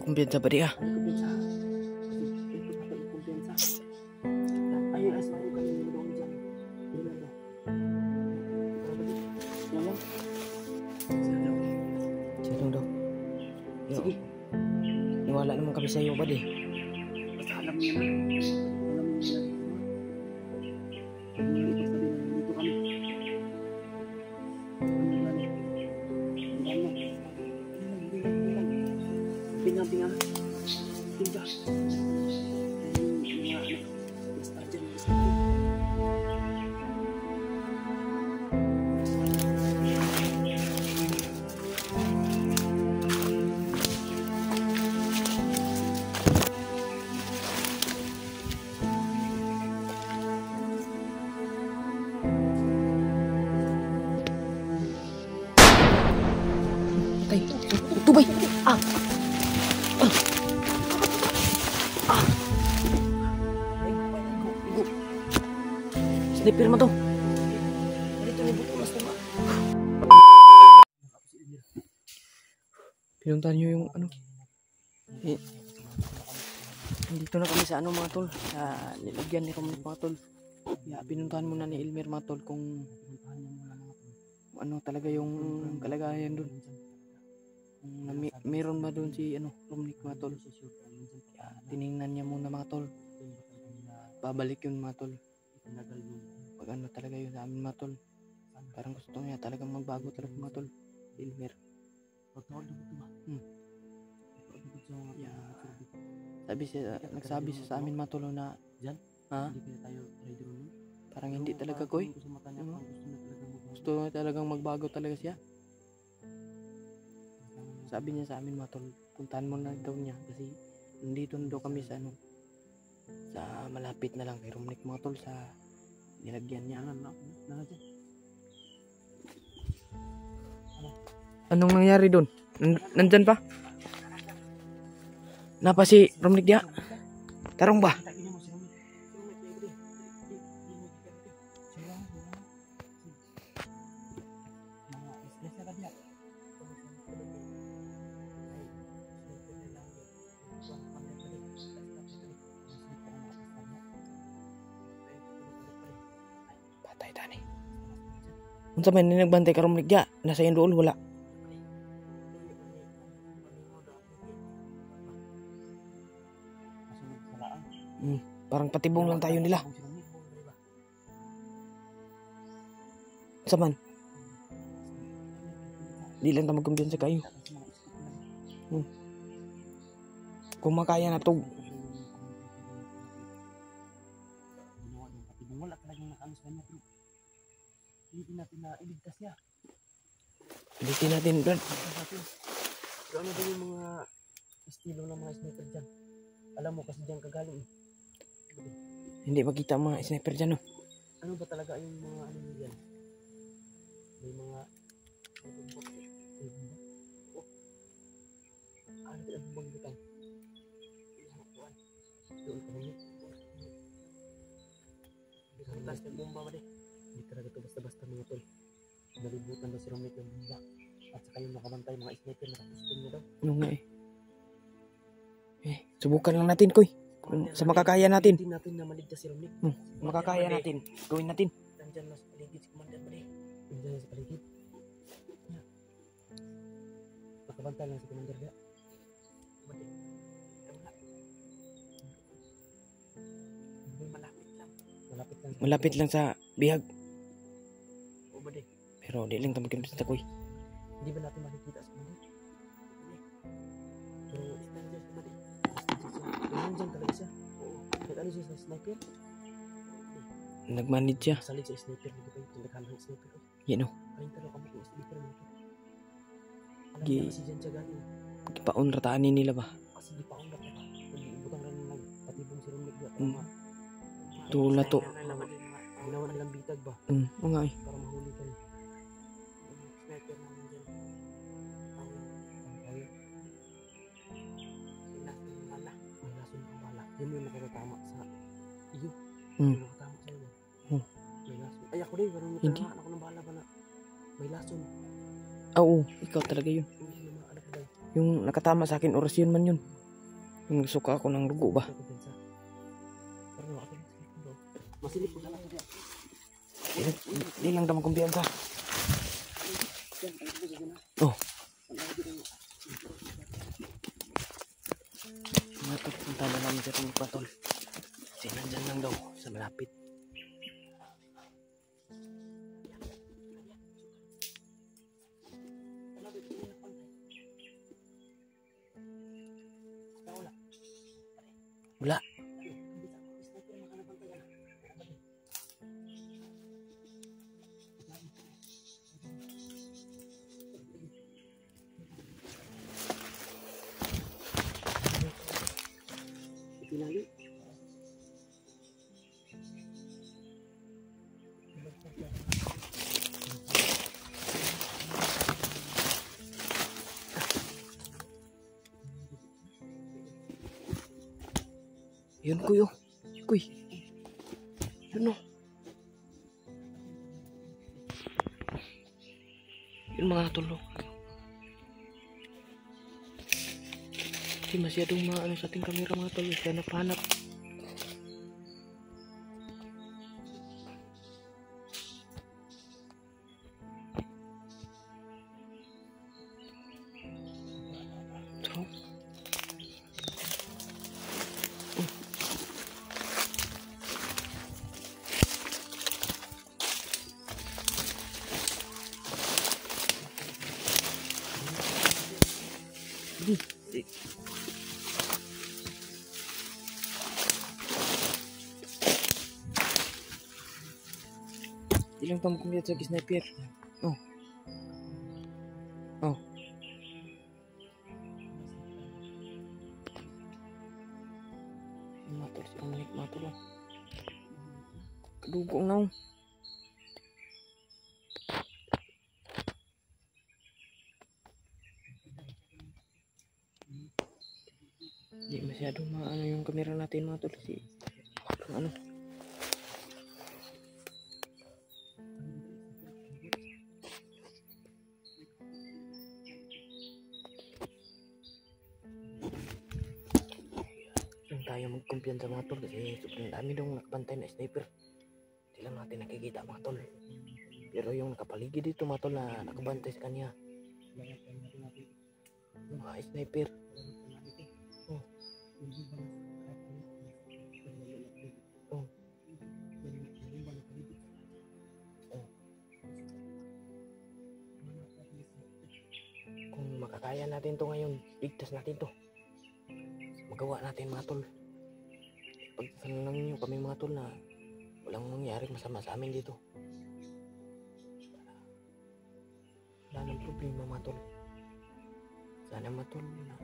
Kumpiyansa pa di ah. Siya daw. Sige. Niwala naman kami sa iyo ba di? Basta alam niya na. Tubay! Ah! Sniper mo to. Pinuntahan nyo yung ano. Dito na kami sa ano mga tol. Sa nilagyan ni Romnick mga tol. Pinuntahan muna ni Elmer mga tol kung ano talaga yung kalagayan dun. Meron ba doon si Romnick mga tol? Tiningnan niya muna mga tol. Babalik yun mga tol. Pag ano talaga yun sa amin mga tol. Parang gusto niya talagang magbago talaga mga tol. Elmer. Nagsabi siya sa amin mga tol na parang hindi talaga koy. Gusto niya talagang magbago talaga siya. Sabi niya sa amin mga tol, puntahan mo na daw niya kasi nandito na daw kami sa sa malapit na lang kay Romnick mga tol sa nilagyan niya. Anong nangyari doon? Nandyan pa? Napa si Romnick dia? Tarong ba? Patay tani. Unsa man ni nagbantay ka Romnick dia? Nasa yung dool wala. Parang patibong lang tayo nila. Saman. Di lang tayo magkumpiyansa kayo. Kung makaya na to. Wala talagang nakaano sa kanya bro. Hindi natin na iligtas niya. Hindi natin Brad. So ano ba yung mga estilo ng mga sniper dyan? Alam mo kasi dyan kagaling eh. Hindi makita mga sniper dyan no? Ano ba talaga yung mga ano dyan? May mga ano ba ang banggitan? Doon pa rin. Lantas ng bomba ba di? Hindi talaga ito basta-basta mga tol. Nalibutan daw si Romnick ng bomba. At saka yung nakabantay mga sniper nakapustin niya daw. Ano nga subukan lang natin koy. Kung sa makakaya natin. Hindi natin na maligtas si Romnick. Makakaya natin. Gawin natin. Nandyan na sa paligid si Commander ba di? Nandyan na sa paligid. Nakabantay lang si Commander ba? Malapit lang sa bihag. Pero di lang tayo magkambis na koy. Hindi ba natin makikita sa mga? Pero stranger sa mga. Nandiyan talaga siya. Nag-ano siya sa sniper? Nag-manage siya. Salit sa sniper. Nagkakalang ng sniper. Yan o. Ayun talaga kami kung sniper mo ito. Alam niya kasi dyan siya galing. Paon rataanin nila ba? Kasi di paon rataan. Ibutang rin nagpatibong si Romnick. Tulo na to. Ginawa nilang bitag ba? Oo nga eh. Para mahuli ka rin. sniper namin dyan. Tawin. Lason ng bala. May lason ng bala. Yun yung nakakatama sa iyo. Yung nakatama sa iyo. May lason. Ay ako din, parang natamaan ako ng bala ba na may lason. Oo, ikaw talaga yun. Yung nakatama sa akin, oras yun man yun. Yung suka ako ng dugo ba? Masilip ko sana ko. Hindi lang damang kumpiyansa. Oh. Natok, punta na namin sa tingin patol. Kasi nandyan lang daw sa malapit. Wala. Pinali. Yun kuyo. Kuy. Yun o. Yun mga tulog. Hindi masyadong maano sa ating kamera mga tulog. Kaya napahanap. So. Ilang tamo kumiyat sa sniper. Oh. Oh. Matol si Romnick matol. Kadugong na. Hindi masyadong maano yung kamera natin mga tol. Si ano. Tayo magkumpiyansa mga tol kasi sobrang dami daw nakabantay na sniper. Hindi lang natin nakikita mga tol. Pero yung nakapaligid dito mga tol na nakabantay sa kanya. Mga sniper. Oh. Oh. Oh. Kung makakaya natin to ngayon, ligtas natin to. Magawa natin mga tol. Pagsasalan lang ninyo kami mga tol na walang nangyari masama sa amin dito. Wala nang problema mga tol. Sana mga tol na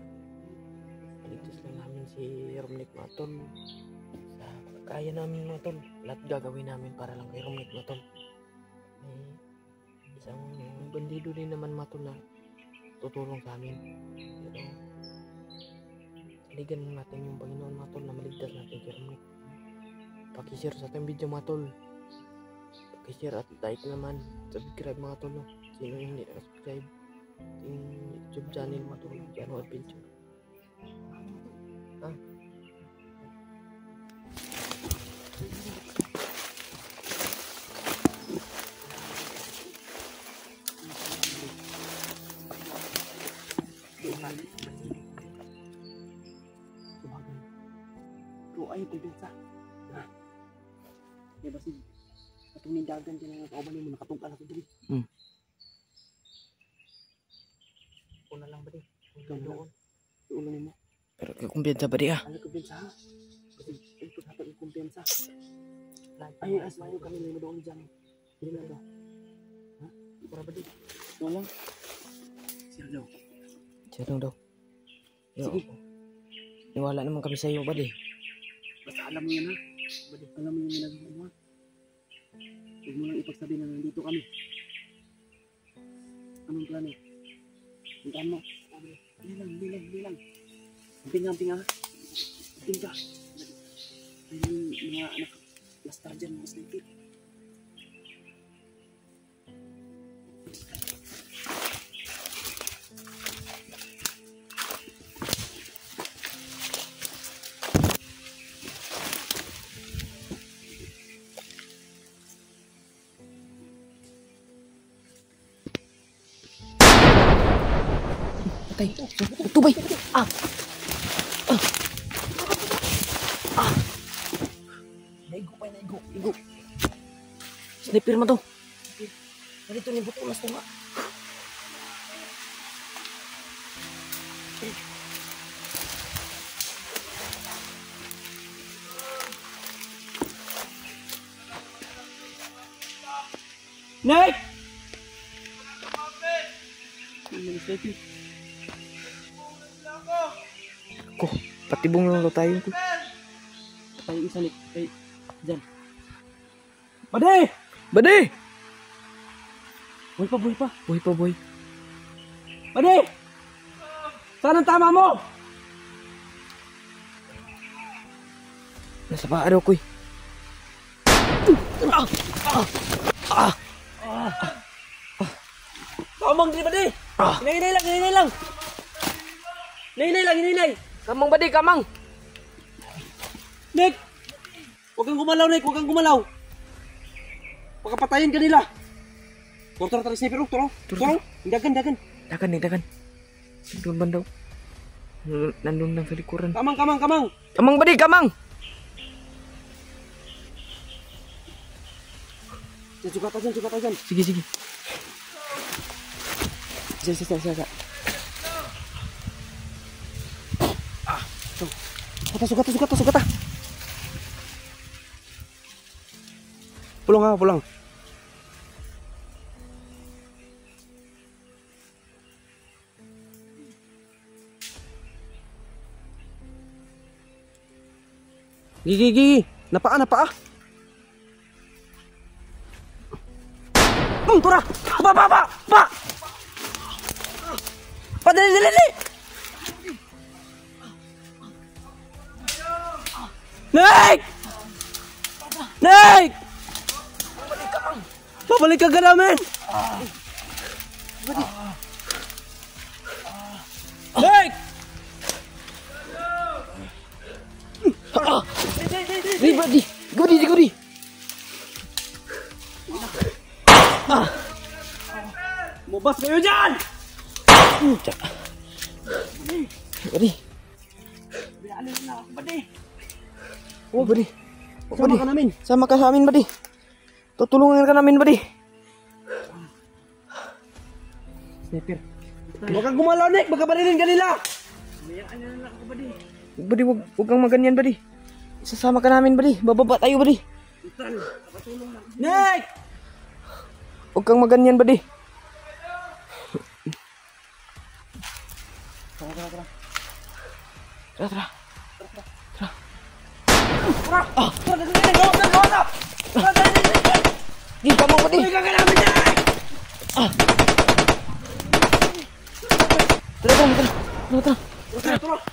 maligtas lang namin si Romnick mga tol. Sa kaya namin mga tol, lahat gagawin namin para lang kay Romnick mga tol. Isang bandido din naman mga tol na tutulong sa amin. Pero saligan natin yung Panginoon mga tol na maligtas natin kay Romnick. Pakishare sa ating video mga tol. Pakishare at like naman. Subscribe mga tol. No? Sino yung hindi na-subscribe yung YouTube channel mga tol. Jano Adventure. Ah. Ay, kumpensa. Diba si atong nindagan ka na kauban mo nakatungkal ako diri. Una lang ba di? Doon. Doon mo. Pero kumpiyansa ba di ah? Ano kumpensa? Kasi ito dapat yung kumpensa. Ay, asmayo kami mo doon dyan. Hindi na ba? Ha? Para ba di? Doon lang. Sir daw. Siya daw. Sige. Niwala naman kami sa iyo ba di? Basta alam mo yan ha. Alam mo yung ginagawa mo ha. Huwag mo lang ipagsabi na nandito kami. anong plano? Puntaan mo. Bilang. Amping ha. Amping ka. May mga anak. Lastar dyan, mga sniper. Patay. Tubay. Naigo. Sniper mo to. Dito ni butulas to nga. Nick! Ko, patibong lang lo tayo. Tayo isa Nick. Kay dyan. Bade! Buhay pa. Bade! Saan ang tama mo? Nasa paa daw ko eh. Kamang di Bade! Hinay lang. Hinay. Kamang badi, kamang. Nick! Huwag kang gumalaw. Pagkapatayin ka nila. Turo, sniper. Turo. Dagan. Dagan. Nandun ba daw? Nandun lang sa likuran. Kamang. Kamang badi, kamang. Sugata dyan. Sige. Sa. Sugata. Pulang. Gigi. Napaa. Tura. Pa. Padali. Nick! Pabalik ka namin! Nick! Gudi. Mubas kayo dyan! Badi. Oh, badi. Sama ka namin. Sama ka sa amin, badi. Tutulungan ka namin, badi. Sniper. Huwag kang gumalaw, Nick. Baka barilin ka nila. Badi, huwag kang maganyan, badi. Sasama ka namin, badi. Bababa tayo, badi. Nick! Huwag kang maganyan, badi. Tara. Di ka mo, badi. Tara. Tara.